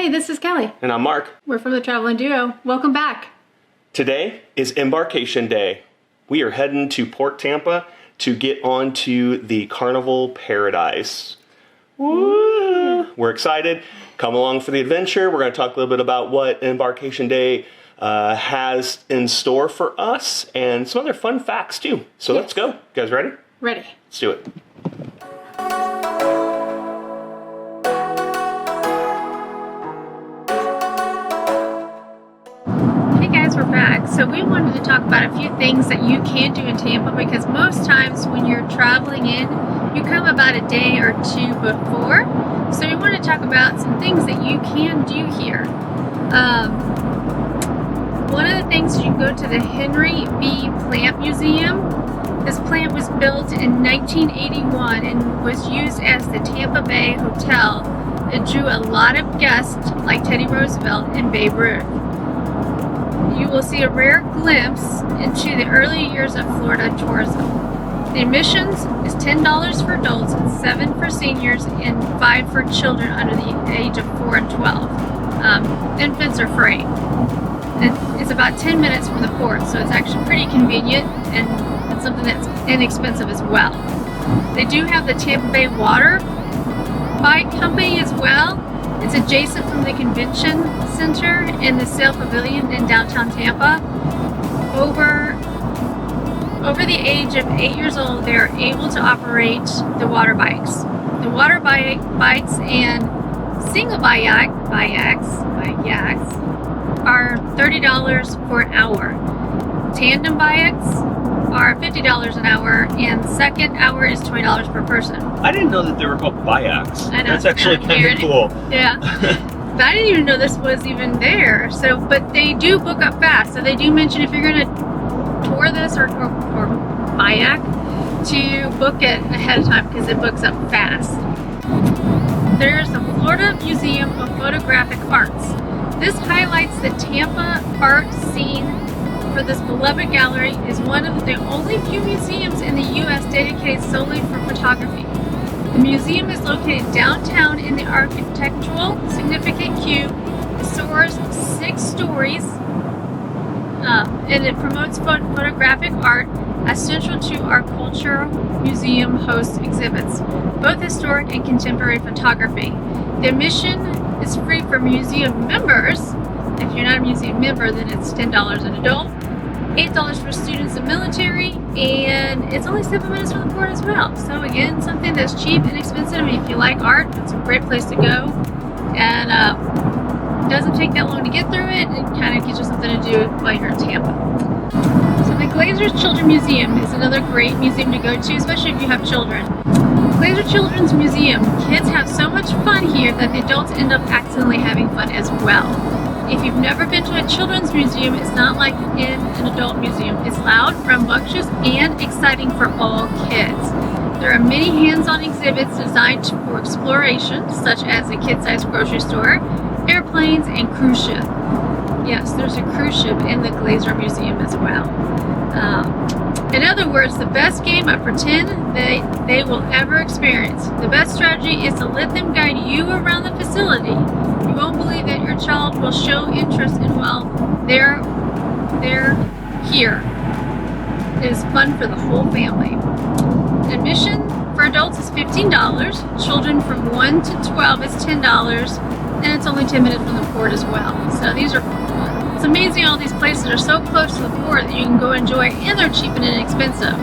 Hey, this is Kelly. And I'm Mark. We're from the Traveling Duo. Welcome back. Today is Embarkation Day. We are heading to Port Tampa to get onto the Carnival Paradise. Woo! We're excited. Come along for the adventure. We're going to talk a little bit about what Embarkation Day has in store for us and some other fun facts too. So Let's go. You guys ready? Ready. Let's do it. We're back. So we wanted to talk about a few things that you can do in Tampa, because most times when you're traveling in, you come about a day or two before. So we want to talk about some things that you can do here. One of the things is you can go to the Henry B. Plant Museum. This plant was built in 1981 and was used as the Tampa Bay Hotel. It drew a lot of guests like Teddy Roosevelt and Babe Ruth. You will see a rare glimpse into the early years of Florida tourism. The admissions is $10 for adults, and $7 for seniors, and $5 for children under the age of 4 and 12. Infants are free. It's about 10 minutes from the port, so it's actually pretty convenient and it's something that's inexpensive as well. They do have the Tampa Bay Water Bike Company as well. It's adjacent from the Convention Center in the Sail Pavilion in downtown Tampa. Over the age of 8 years old, they are able to operate the water bikes. The water bikes and single bikes are $30 for an hour. Tandem bikes are $50 an hour, and second hour is $20 per person. I didn't know that they were called kayaks. I know. That's actually kind of cool. Yeah. But I didn't even know this was even there. So, but they do book up fast. So they do mention if you're going to tour this or kayak, to book it ahead of time because it books up fast. There's the Florida Museum of Photographic Arts. This highlights the Tampa art scene. For this beloved gallery is one of the only few museums in the U.S. dedicated solely for photography. The museum is located downtown in the architectural significant cube. It soars 6 stories, and it promotes photographic art as central to our cultural museum hosts exhibits, both historic and contemporary photography. The admission is free for museum members. If you're not a museum member, then it's $10 an adult, $8 for students and military, and it's only 7 minutes from the port as well. So again, something that's cheap and inexpensive. I mean, if you like art, it's a great place to go, and it doesn't take that long to get through it. It kind of gives you something to do while you're in Tampa. So the Glazer's Children's Museum is another great museum to go to, especially if you have children. Glazer Children's Museum. Kids have so much fun here that the adults end up accidentally having fun as well. If you've never been to a children's museum, it's not like in an adult museum. It's loud, rambunctious, and exciting for all kids. There are many hands-on exhibits designed for exploration, such as a kid-sized grocery store, airplanes, and cruise ship. Yes, there's a cruise ship in the Glazer Museum as well. In other words, the best game of pretend they will ever experience. The best strategy is to let them guide you around the facility. You won't believe that your child will show interest in while they're here. It is fun for the whole family. Admission for adults is $15. Children from 1 to 12 is $10, and it's only 10 minutes from the port as well. So it's amazing all these places are so close to the port that you can go enjoy, and they're cheap and inexpensive.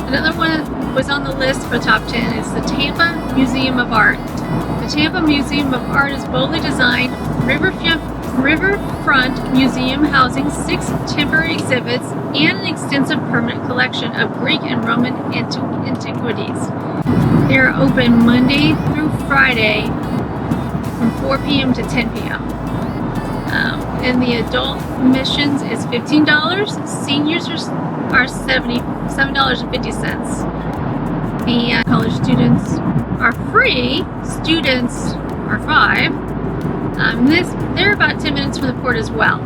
Another one that was on the list for top 10 is the Tampa Museum of Art. The Tampa Museum of Art is boldly designed riverfront museum housing 6 temporary exhibits and an extensive permanent collection of Greek and Roman antiquities. They are open Monday through Friday from 4 p.m. to 10 p.m. And the adult admissions is $15. Seniors are $7.50. And college students are free. Students are $5. They're about 10 minutes from the port as well.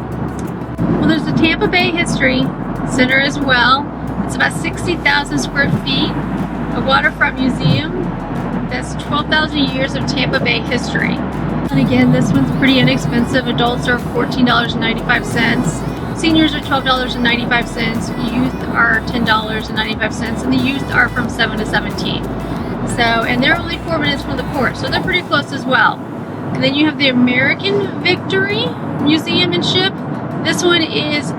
Well, there's the Tampa Bay History Center as well. It's about 60,000 square feet, a waterfront museum, That's 12,000 years of Tampa Bay history. And again, this one's pretty inexpensive. Adults are $14.95. Seniors are $12.95. Youth are $10.95. And the youth are from 7 to 17. So, and they're only 4 minutes from the port, so they're pretty close as well. And then you have the American Victory Museum and Ship. This one is,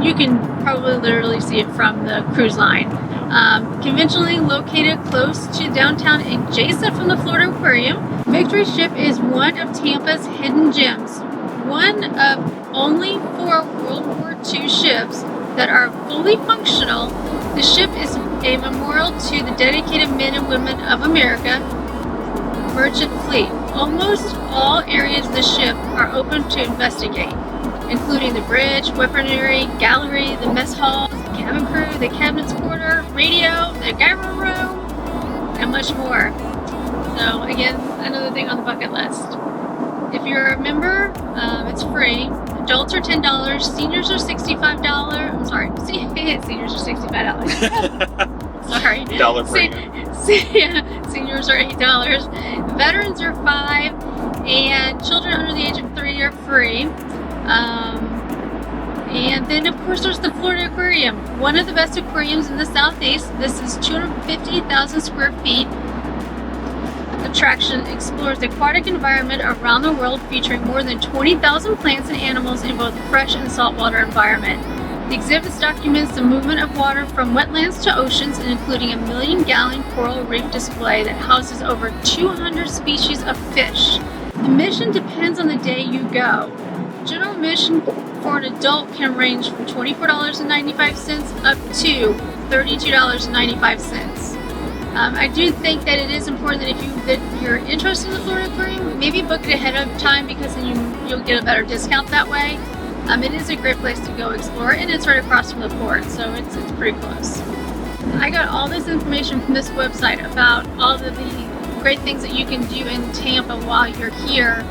you can probably literally see it from the cruise line. Conventionally located close to downtown, adjacent from the Florida Aquarium. Victory Ship is one of Tampa's hidden gems. One of only 4 World War II ships that are fully functional. The ship is a memorial to the dedicated men and women of America merchant fleet. Almost all areas of the ship are open to investigate, including the bridge, weaponry, gallery, the mess hall, cabin crew, the captain's quarter, radio, the gyro room, and much more. So again, another thing on the bucket list. If you're a member, it's free. Adults are $10, seniors are $65. I'm sorry, seniors are $65. Sorry. Dollar premium. Seniors are $8. Veterans are $5, and children under the age of 3 are free. And then, of course, there's the Florida Aquarium, one of the best aquariums in the Southeast. This is 250,000 square feet. Attraction explores the aquatic environment around the world, featuring more than 20,000 plants and animals in both fresh and saltwater environment. The exhibits documents the movement of water from wetlands to oceans, including a 1 million-gallon coral reef display that houses over 200 species of fish. The mission depends on the day you go. General admission for an adult can range from $24.95 up to $32.95. I do think that it is important that if you're interested in the Florida Aquarium, maybe book it ahead of time, because then you'll get a better discount that way. It is a great place to go explore, and it's right across from the port, so it's pretty close. I got all this information from this website about all of the great things that you can do in Tampa while you're here,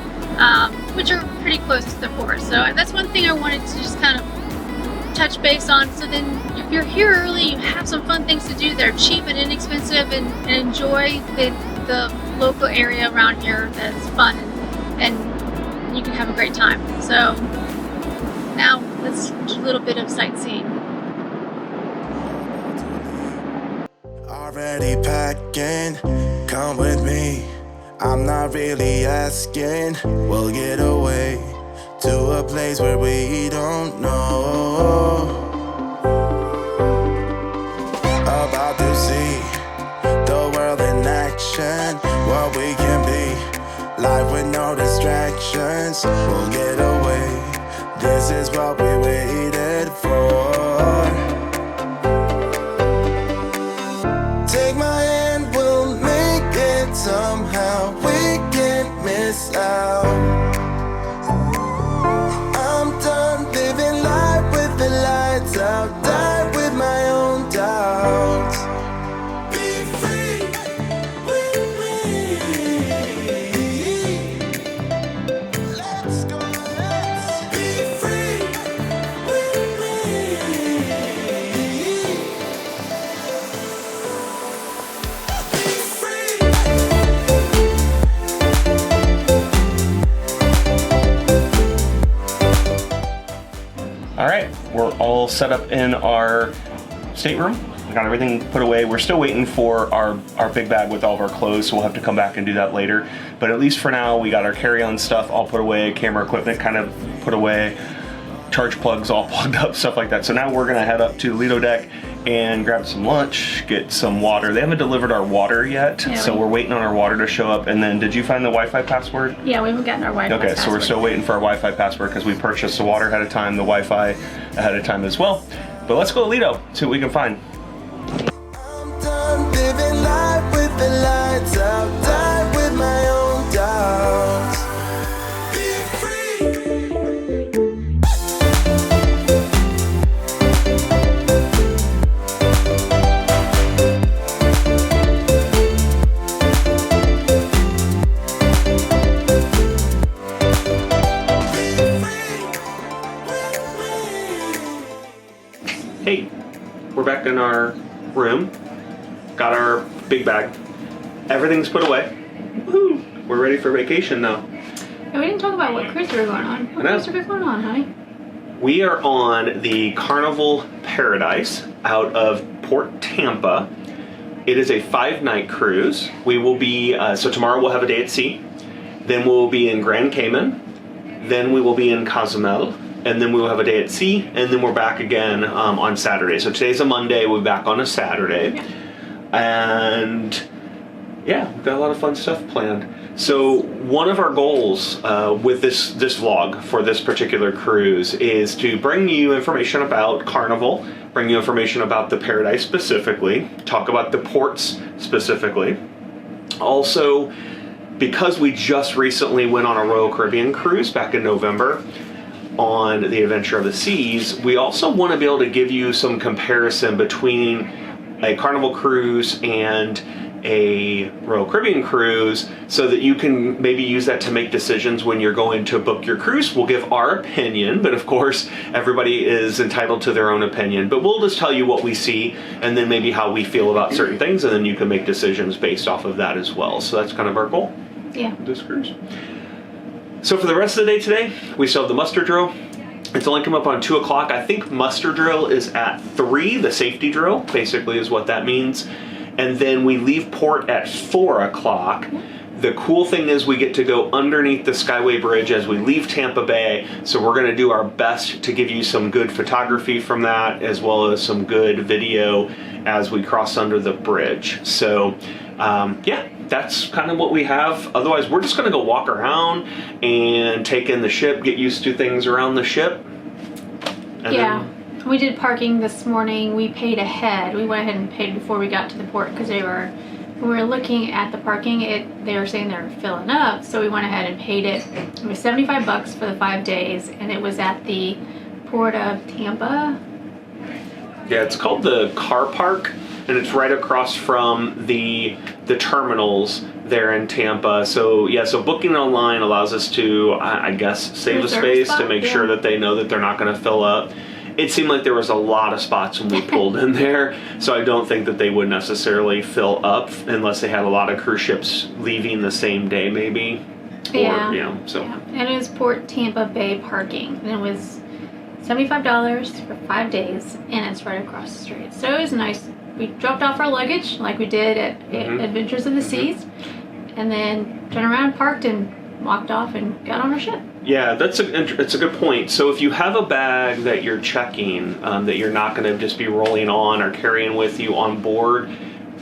which are pretty close to the port. So that's one thing I wanted to just kind of touch base on. So then if you're here early, you have some fun things to do. They're cheap and inexpensive, and enjoy the local area around here that's fun, and you can have a great time. So now let's do a little bit of sightseeing. Already packing, come with me. I'm not really asking. We'll get away to a place where we don't know. About to see the world in action, what we can be. Life with no distractions. We'll get away. This is what we waited for. Take my hand, we'll make it somehow. We can't miss out. I'm done living life with the lights out. Die with my own doubts. Be free with me. Let's go, let's be free with me. Be free. All right, we're all set up in our stateroom. We got everything put away. We're still waiting for our big bag with all of our clothes, so we'll have to come back and do that later. But at least for now, we got our carry-on stuff all put away, camera equipment kind of put away, charge plugs all plugged up, stuff like that. So now we're gonna head up to the Lido deck and grab some lunch, get some water. They haven't delivered our water yet, Yeah, so we're waiting on our water to show up. And then, did you find the Wi-Fi password? Yeah, we haven't gotten our Wi-Fi Okay, so we're password. still waiting for our Wi-Fi password because we purchased the water ahead of time, the Wi-Fi ahead of time as well. But let's go to Lido, see what we can find. I'm done living life with the lights out. Die with my own doubts. Be free. Hey, we're back in our room. Got our big bag. everything's put away. Woo-hoo. We're ready for vacation now. And we didn't talk about what cruise we were going on. What cruise are we going on, honey? We are on the Carnival Paradise out of Port Tampa. It is a 5-night cruise. We will be, so tomorrow we'll have a day at sea. Then we'll be in Grand Cayman. Then we will be in Cozumel. And then we will have a day at sea. And then we're back again on Saturday. So today's a Monday. We'll be back on a Saturday. Yeah. And yeah, we've got a lot of fun stuff planned. So one of our goals with this vlog for this particular cruise is to bring you information about Carnival, bring you information about the Paradise specifically, talk about the ports specifically. Also, because we just recently went on a Royal Caribbean cruise back in November on the Adventure of the Seas, we also want to be able to give you some comparison between a Carnival cruise and a Royal Caribbean cruise so that you can maybe use that to make decisions when you're going to book your cruise. We'll give our opinion, but of course everybody is entitled to their own opinion, but we'll just tell you what we see and then maybe how we feel about certain things, and then you can make decisions based off of that as well. So that's kind of our goal. Yeah. This cruise. So for the rest of the day today, we still have the muster drill. It's only come up on 2 o'clock. I think muster drill is at 3, the safety drill basically is what that means. And then we leave port at 4 o'clock. The cool thing is we get to go underneath the Skyway Bridge as we leave Tampa Bay. So we're going to do our best to give you some good photography from that, as well as some good video as we cross under the bridge. So yeah, that's kind of what we have. Otherwise, we're just going to go walk around and take in the ship, get used to things around the ship. And yeah. We did parking this morning. We paid ahead. We went ahead and paid before we got to the port because when we were looking at the parking, they were saying they were filling up. So we went ahead and paid it. It was $75 for the 5 days, and it was at the Port of Tampa. Yeah, it's called the car park, and it's right across from the terminals there in Tampa. So yeah, so booking online allows us to, I guess, save a Reserve space spot, to make sure that they know that they're not going to fill up. It seemed like there was a lot of spots when we pulled in there, so I don't think that they would necessarily fill up unless they had a lot of cruise ships leaving the same day, maybe. Yeah. Or, you know, so. Yeah. And it was Port Tampa Bay parking, and it was $75 for 5 days, and it's right across the street. So it was nice. We dropped off our luggage like we did at Adventures of the Seas, and then turned around, parked, and walked off and got on our ship. Yeah, it's a good point. So if you have a bag that you're checking, that you're not going to just be rolling on or carrying with you on board,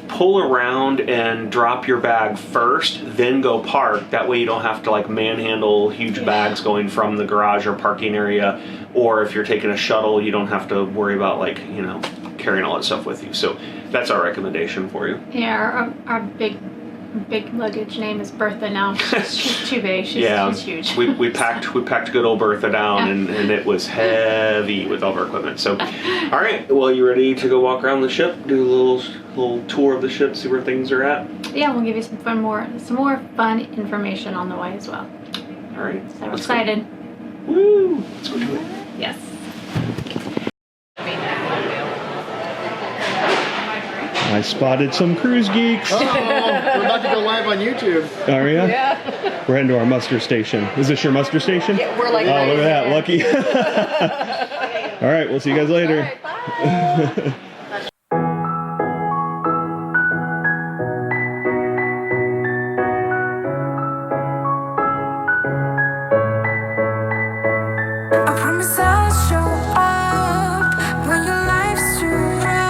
pull around and drop your bag first, then go park. That way you don't have to like manhandle huge bags going from the garage or parking area. Or if you're taking a shuttle, you don't have to worry about like, you know, carrying all that stuff with you. So that's our recommendation for you. Yeah, our big luggage name is Bertha now. She's too big. She's huge. we packed good old Bertha down, and it was heavy with all of our equipment. So, all right. Well, you ready to go walk around the ship, do a little tour of the ship, see where things are at? Yeah, we'll give you some more fun information on the way as well. All right. So we're excited. Woo! Let's go do it. Yes. I spotted some cruise geeks. Oh, we're about to go live on YouTube. Are you? Yeah. We're heading to our muster station. Is this your muster station? Yeah, we're like. Oh, look at that. Lucky. All right, we'll see you guys later. All right, bye. I promise I'll show up when your life's too rough.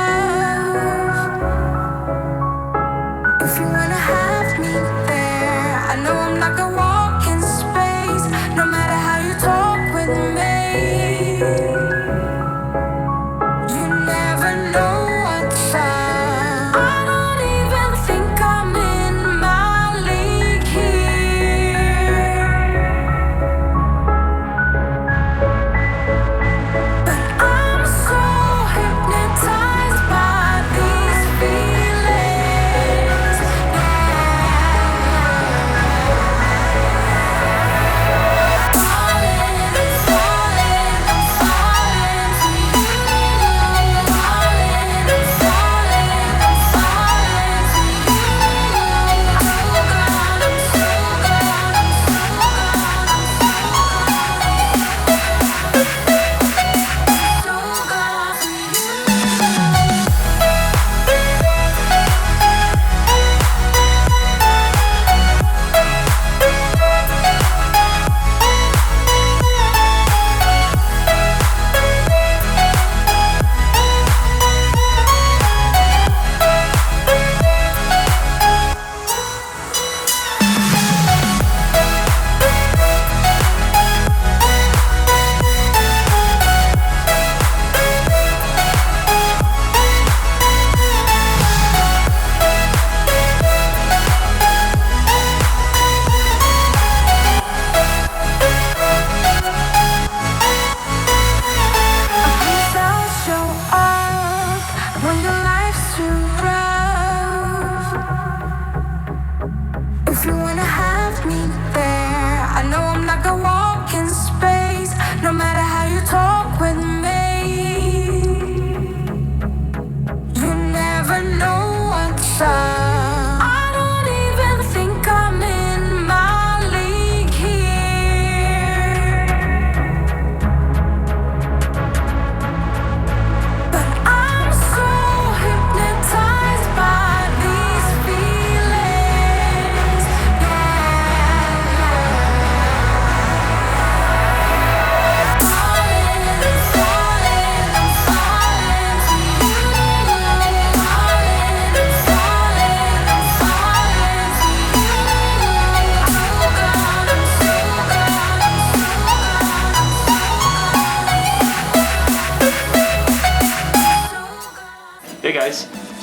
If you wanna have me there, I know I'm not gonna walk in space, no matter how you talk with me. You never know.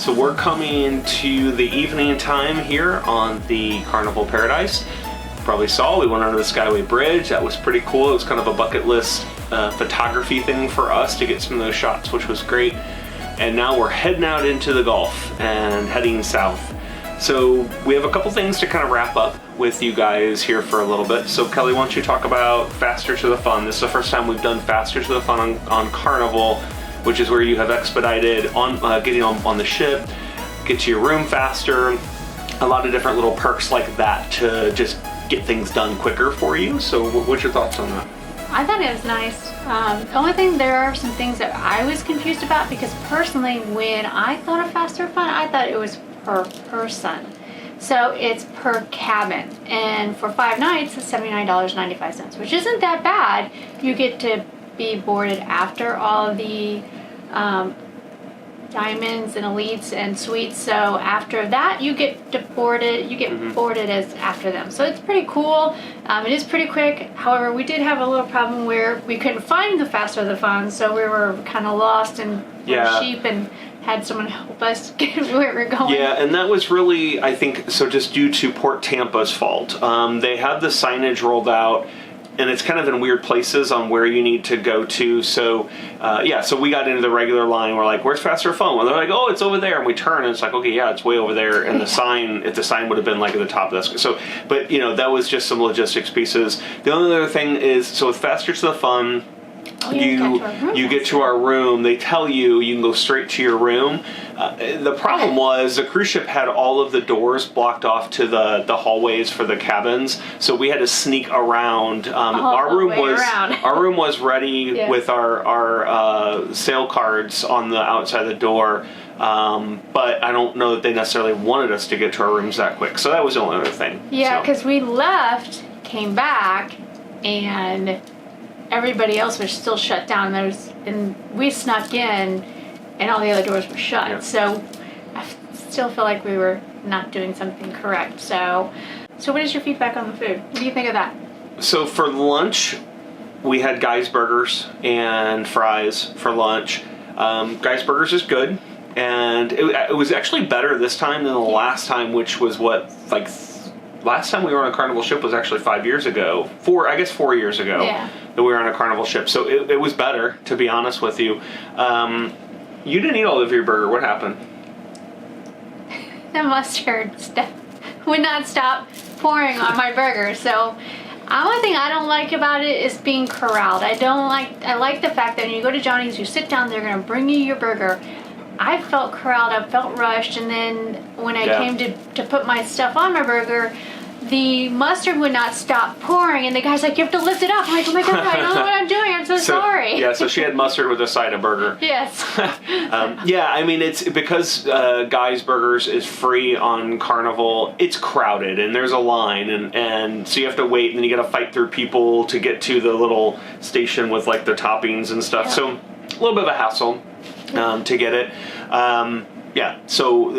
So we're coming to the evening time here on the Carnival Paradise. Probably saw we went under the Skyway Bridge. That was pretty cool. It was kind of a bucket list photography thing for us to get some of those shots, which was great. And now we're heading out into the Gulf and heading south. So we have a couple things to kind of wrap up with you guys here for a little bit. So Kelly, why don't you talk about Faster to the Fun? This is the first time we've done Faster to the Fun on Carnival, which is where you have expedited on getting on the ship, get to your room faster, a lot of different little perks like that to just get things done quicker for you. So what's your thoughts on that? I thought it was nice. The only thing, there are some things that I was confused about, because personally, when I thought of Faster Fun, I thought it was per person. So it's per cabin. And for 5 nights, it's $79.95, which isn't that bad. You get to be boarded after all of the diamonds and elites and suites. So after that, you get boarded. You get boarded as after them. So it's pretty cool. It is pretty quick. However, we did have a little problem where we couldn't find the Faster the Fun, so we were kind of lost and sheep and had someone help us get where we're going. Yeah, and that was really, I think, so just due to Port Tampa's fault. They had the signage rolled out, and it's kind of in weird places on where you need to go to. So, so we got into the regular line. We're like, where's Faster Fun? Well, they're like, oh, it's over there. And we turn, and it's like, okay, yeah, it's way over there. And the sign, if the sign would have been like at the top of the so, but, that was just some logistics pieces. The only other thing is, so with Faster to the Fun, you get to our room. They tell you can go straight to your room. The problem was the cruise ship had all of the doors blocked off to the hallways for the cabins, so we had to sneak around. Our room was ready with our sale cards on the outside of the door. But I don't know that they necessarily wanted us to get to our rooms that quick. So that was the only other thing. Yeah, because we left, came back, and everybody else was still shut down. And we snuck in, and all the other doors were shut. Yeah. So I still feel like we were not doing something correct. So what is your feedback on the food? What do you think of that? So for lunch, we had Guy's Burgers and fries for lunch. Guy's Burgers is good, and it was actually better this time than the last time, which was last time we were on a Carnival ship was actually 5 years ago. 4 years ago that we were on a Carnival ship. So it was better, to be honest with you. You didn't eat all of your burger. What happened? The mustard stuff would not stop pouring on my burger. So one thing I don't like about it is being corralled. I like the fact that when you go to Johnny's, you sit down, they're going to bring you your burger. I felt corralled, I felt rushed, and then when I came to put my stuff on my burger, the mustard would not stop pouring, and the guy's like, you have to lift it up. I'm like, oh my God, I don't know what I'm doing, I'm so sorry. Yeah, so she had mustard with a side of burger. Yes. I mean, it's because Guy's Burgers is free on Carnival, it's crowded, and there's a line, and so you have to wait, and then you got to fight through people to get to the little station with like the toppings and stuff, so a little bit of a hassle. To get it. So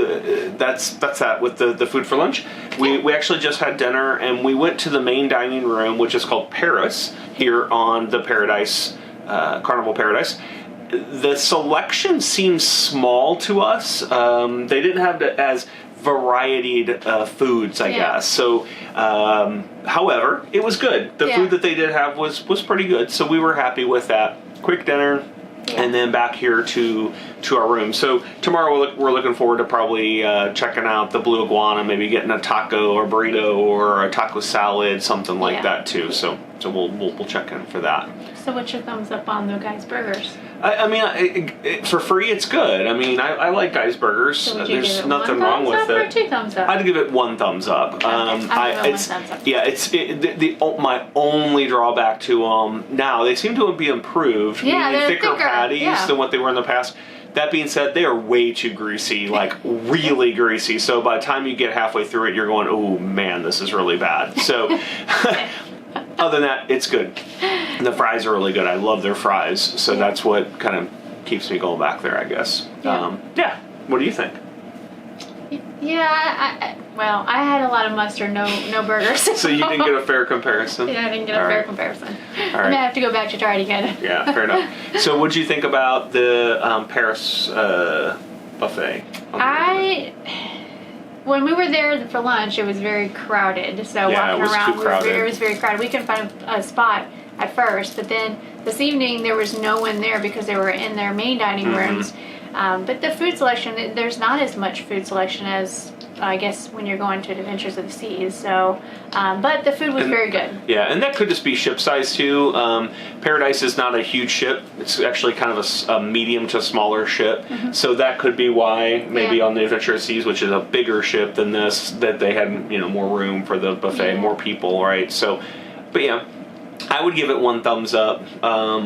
that's that with the food for lunch. We actually just had dinner, and we went to the main dining room, which is called Paris, here on the Paradise, Carnival Paradise. The selection seems small to us. They didn't have as varietied foods, I guess. So, however, it was good. The food that they did have was pretty good, so we were happy with that. Quick dinner. And then back here to our room. So tomorrow we're looking forward to probably checking out the Blue Iguana, maybe getting a taco or burrito or a taco salad, something like that too. So we'll check in for that. So what's your thumbs up on the Guy's Burgers? I mean, for free, it's good. I mean, I like Guy's Burgers. So There's nothing wrong with it. Or 2 thumbs up? I'd give it 1 thumbs up. Okay. I'd give it 1 thumbs up. Yeah, my only drawback to them now, they seem to be improved. Yeah, they're thicker patties than what they were in the past. That being said, they are way too greasy, like really greasy. So by the time you get halfway through it, you're going, oh man, this is really bad. So. Other than that, it's good. And the fries are really good. I love their fries. So that's what kind of keeps me going back there, I guess. Yeah. What do you think? Yeah, I had a lot of mustard, no burgers. So you didn't get a fair comparison? Yeah, I didn't get a fair comparison. I'm going to have to go back to try it again. Yeah, fair enough. So what did you think about the Paris buffet? When we were there for lunch, it was very crowded. So Yeah, walking it was around, too crowded. it was very crowded. We couldn't find a spot at first, but then this evening there was no one there because they were in their main dining Mm-hmm. rooms. But the food selection, there's not as much food selection as I guess when you're going to Adventures of the Seas. So, but the food was very good. Yeah, and that could just be ship size too. Paradise is not a huge ship. It's actually kind of a medium to smaller ship. So that could be why maybe Yeah. on the Adventure of the Seas, which is a bigger ship than this, that they had, more room for the buffet, Yeah. more people, right? So, but yeah, I would give it 1 thumbs up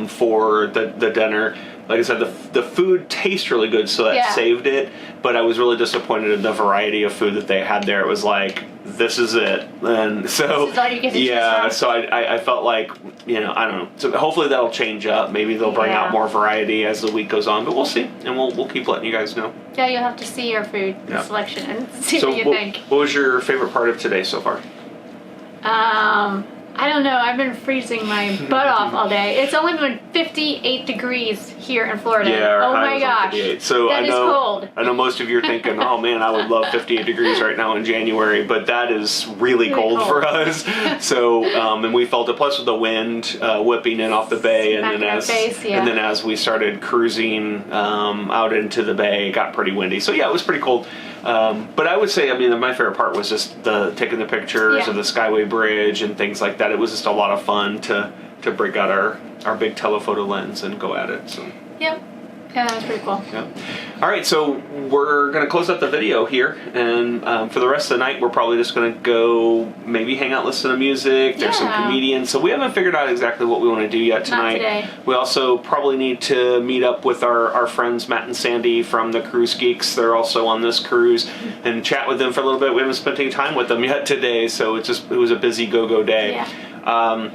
for the dinner. Like I said, the food tastes really good, so that saved it. But I was really disappointed in the variety of food that they had there. It was like, this is it. And so, This is all you get to choose from. so I felt like, I don't know. So hopefully that'll change up. Maybe they'll bring out more variety as the week goes on. But we'll see, and we'll keep letting you guys know. Yeah, you'll have to see our food selection and see So what you think. what was your favorite part of today so far? I don't know. I've been freezing my butt off all day. It's only been 58 degrees here in Florida. Yeah, our oh high my was on gosh. 58. So That is cold. I know most of you are thinking, oh man, I would love 58 degrees right now in January, but that is really cold for us. So, and we felt it, plus with the wind whipping in off the bay, and then as we started cruising out into the bay, it got pretty windy. So yeah, it was pretty cold. But I would say, my favorite part was just taking the pictures of the Skyway Bridge and things like that. It was just a lot of fun to break out our big telephoto lens and go at it. So. Yep. Yeah, that was pretty cool. Yeah. All right, so we're going to close out the video here, and for the rest of the night, we're probably just going to go maybe hang out, listen to music. There's some comedians, so we haven't figured out exactly what we want to do yet tonight. Not today. We also probably need to meet up with our friends Matt and Sandy from the Cruise Geeks. They're also on this cruise, and chat with them for a little bit. We haven't spent any time with them yet today, so it was a busy go day. Yeah.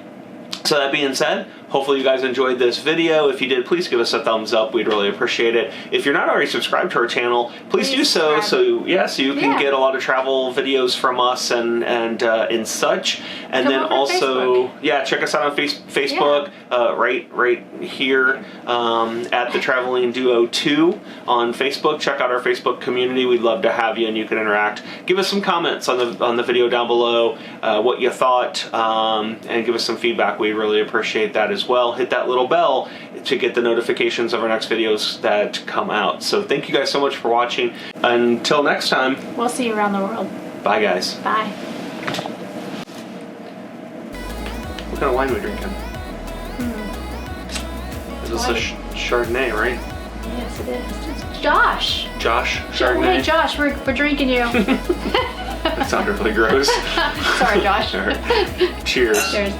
So that being said, hopefully you guys enjoyed this video. If you did, please give us a thumbs up. We'd really appreciate it. If you're not already subscribed to our channel, please do so. So you can get a lot of travel videos from us and such. And Come then over to also, Facebook. check us out on Facebook. Right here at the Traveling Duo 2 on Facebook. Check out our Facebook community. We'd love to have you, and you can interact. Give us some comments on the video down below, what you thought, and give us some feedback. We'd really appreciate that as well. Hit that little bell to get the notifications of our next videos that come out. So thank you guys so much for watching. Until next time, We'll see you around the world. bye guys. Bye. What kind of wine are we drinking? Is this a Chardonnay, right? Yes, it is. It's Josh. Josh? Chardonnay? Hey, Josh, we're drinking you. That sounded really gross. Sorry, Josh. All right. Cheers. Cheers.